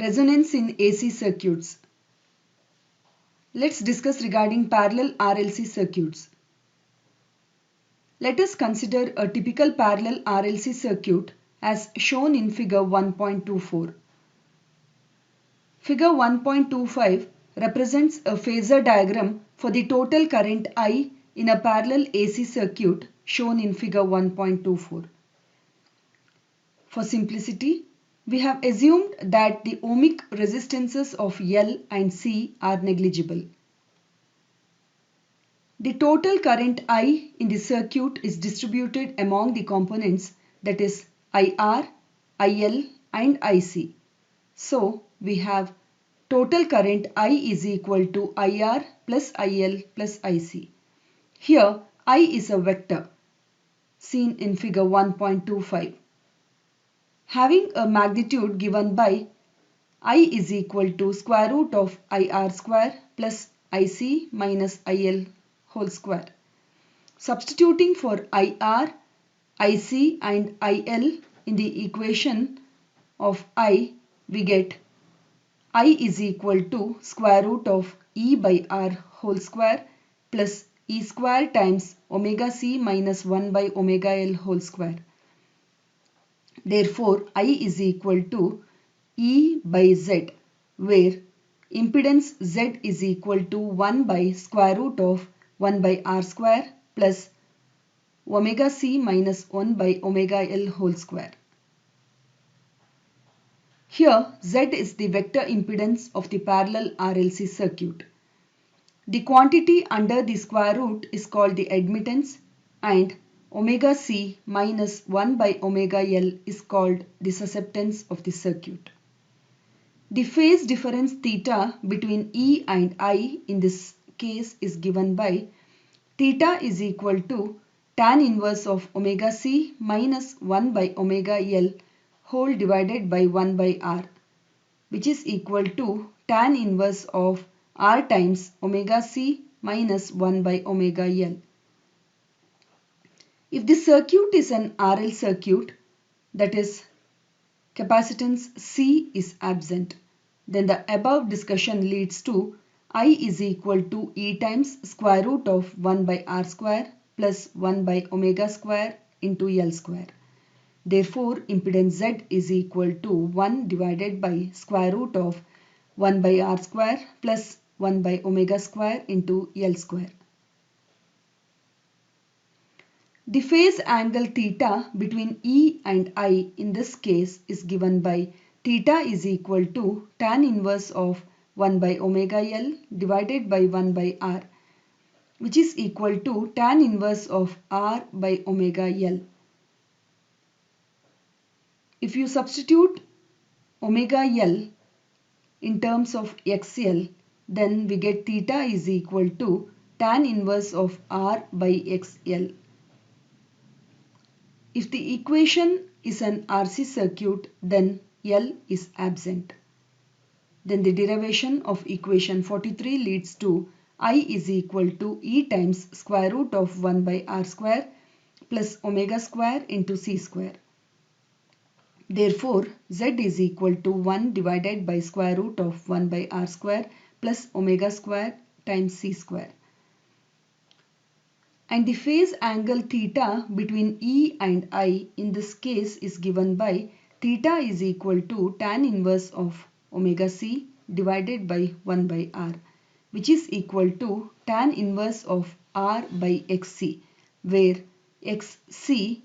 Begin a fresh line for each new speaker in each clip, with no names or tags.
Resonance in AC circuits. Let's discuss regarding parallel RLC circuits. Let us consider a typical parallel RLC circuit as shown in figure 1.24. Figure 1.25 represents a phasor diagram for the total current I in a parallel AC circuit shown in figure 1.24. For simplicity, we have assumed that the ohmic resistances of L and C are negligible. The total current I in the circuit is distributed among the components, that is IR, IL and IC. So we have total current I is equal to IR plus IL plus IC. Here I is a vector seen in figure 1.25. Having a magnitude given by I is equal to square root of IR square plus IC minus IL whole square. Substituting for IR, IC and IL in the equation of I, we get I is equal to square root of E by R whole square plus E square times omega C minus 1 by omega L whole square. Therefore, I is equal to E by Z, where impedance Z is equal to 1 by square root of 1 by R square plus omega C minus 1 by omega L whole square. Here, Z is the vector impedance of the parallel RLC circuit. The quantity under the square root is called the admittance, and omega C minus 1 by omega L is called the susceptance of the circuit. The phase difference theta between E and I in this case is given by theta is equal to tan inverse of omega C minus 1 by omega L whole divided by 1 by R, which is equal to tan inverse of R times omega C minus 1 by omega L. If the circuit is an RL circuit, that is capacitance C is absent, then the above discussion leads to I is equal to E times square root of 1 by R square plus 1 by omega square into L square. Therefore, impedance Z is equal to 1 divided by square root of 1 by R square plus 1 by omega square into L square. The phase angle theta between E and I in this case is given by theta is equal to tan inverse of 1 by omega L divided by 1 by R, which is equal to tan inverse of R by omega L. If you substitute omega L in terms of XL, then we get theta is equal to tan inverse of R by XL. If the equation is an RC circuit, then L is absent. Then the derivation of equation 43 leads to I is equal to E times square root of 1 by R square plus omega square into C square. Therefore, Z is equal to 1 divided by square root of 1 by R square plus omega square times C square. And the phase angle theta between E and I in this case is given by theta is equal to tan inverse of omega C divided by 1 by R, which is equal to tan inverse of R by XC, where XC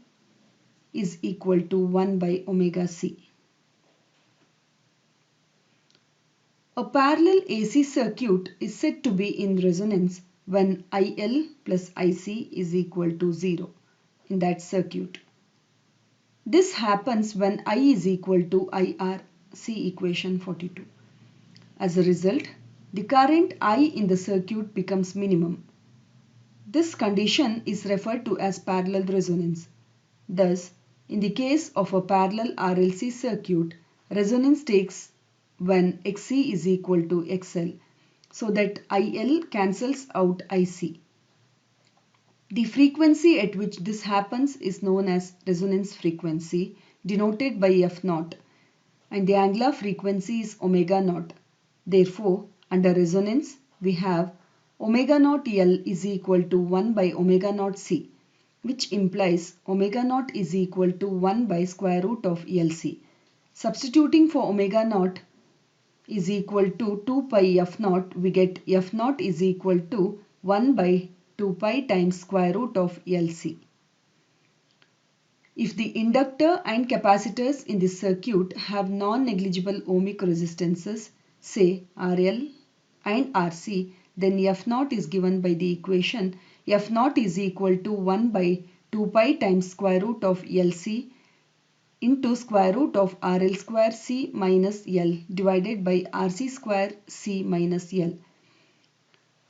is equal to 1 by omega C. A parallel AC circuit is said to be in resonance when IL plus IC is equal to 0 in that circuit. This happens when I is equal to IR, see equation 42. As a result, the current I in the circuit becomes minimum. This condition is referred to as parallel resonance. Thus, in the case of a parallel RLC circuit, resonance takes when XC is equal to XL, so that IL cancels out IC. The frequency at which this happens is known as resonance frequency, denoted by F0, and the angular frequency is omega naught. Therefore, under resonance, we have omega naught L is equal to 1 by omega naught C, which implies omega naught is equal to 1 by square root of LC. Substituting for omega naught is equal to 2 pi f naught, we get f naught is equal to 1 by 2 pi times square root of LC. If the inductor and capacitors in this circuit have non-negligible ohmic resistances, say RL and RC, then F naught is given by the equation F naught is equal to 1 by 2 pi times square root of LC into square root of RL square C minus L divided by RC square C minus L.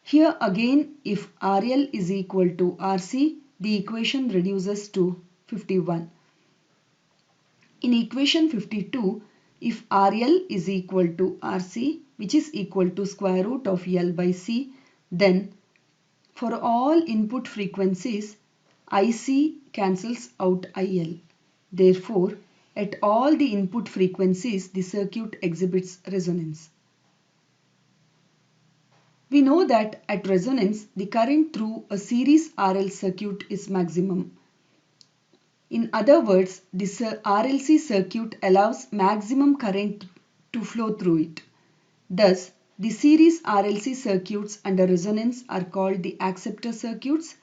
Here again, if RL is equal to RC, the equation reduces to 51. In equation 52, if RL is equal to RC, which is equal to square root of L by C, then for all input frequencies, IC cancels out IL. Therefore, at all the input frequencies, the circuit exhibits resonance. We know that at resonance, the current through a series RL circuit is maximum. In other words, this RLC circuit allows maximum current to flow through it. Thus, the series RLC circuits under resonance are called the acceptor circuits,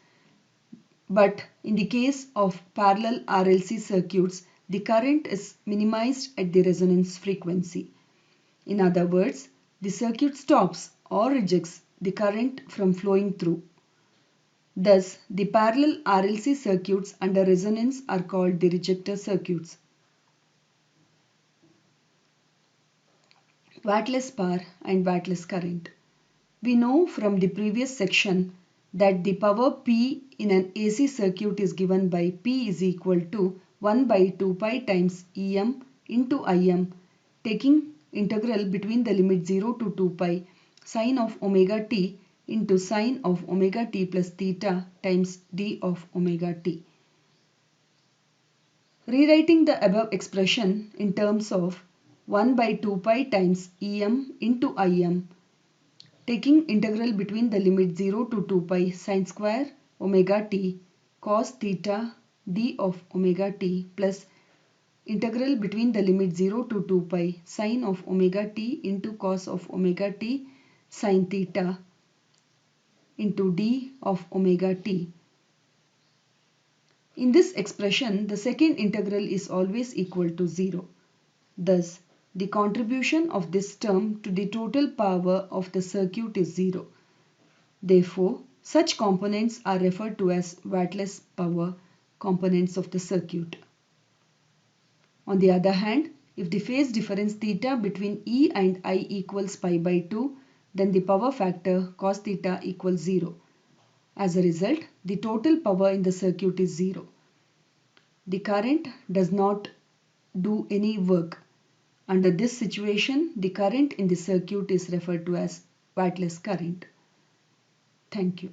but in the case of parallel RLC circuits, the current is minimized at the resonance frequency. In other words, the circuit stops or rejects the current from flowing through. Thus, the parallel RLC circuits under resonance are called the rejector circuits. Wattless power and wattless current. We know from the previous section that the power P in an AC circuit is given by P is equal to 1 by 2 pi times Em into Im, taking integral between the limit 0 to 2 pi sine of omega t into sine of omega t plus theta times d of omega t. Rewriting the above expression in terms of 1 by 2 pi times Em into Im, taking integral between the limit 0 to 2 pi sine square omega t cos theta d of omega t plus integral between the limit 0 to 2 pi sine of omega t into cos of omega t sine theta into d of omega t. In this expression, the second integral is always equal to 0. Thus, the contribution of this term to the total power of the circuit is 0. Therefore, such components are referred to as wattless power components of the circuit. On the other hand, if the phase difference theta between E and I equals pi by 2, then the power factor cos theta equals 0. As a result, the total power in the circuit is 0. The current does not do any work. Under this situation, the current in the circuit is referred to as wattless current. Thank you.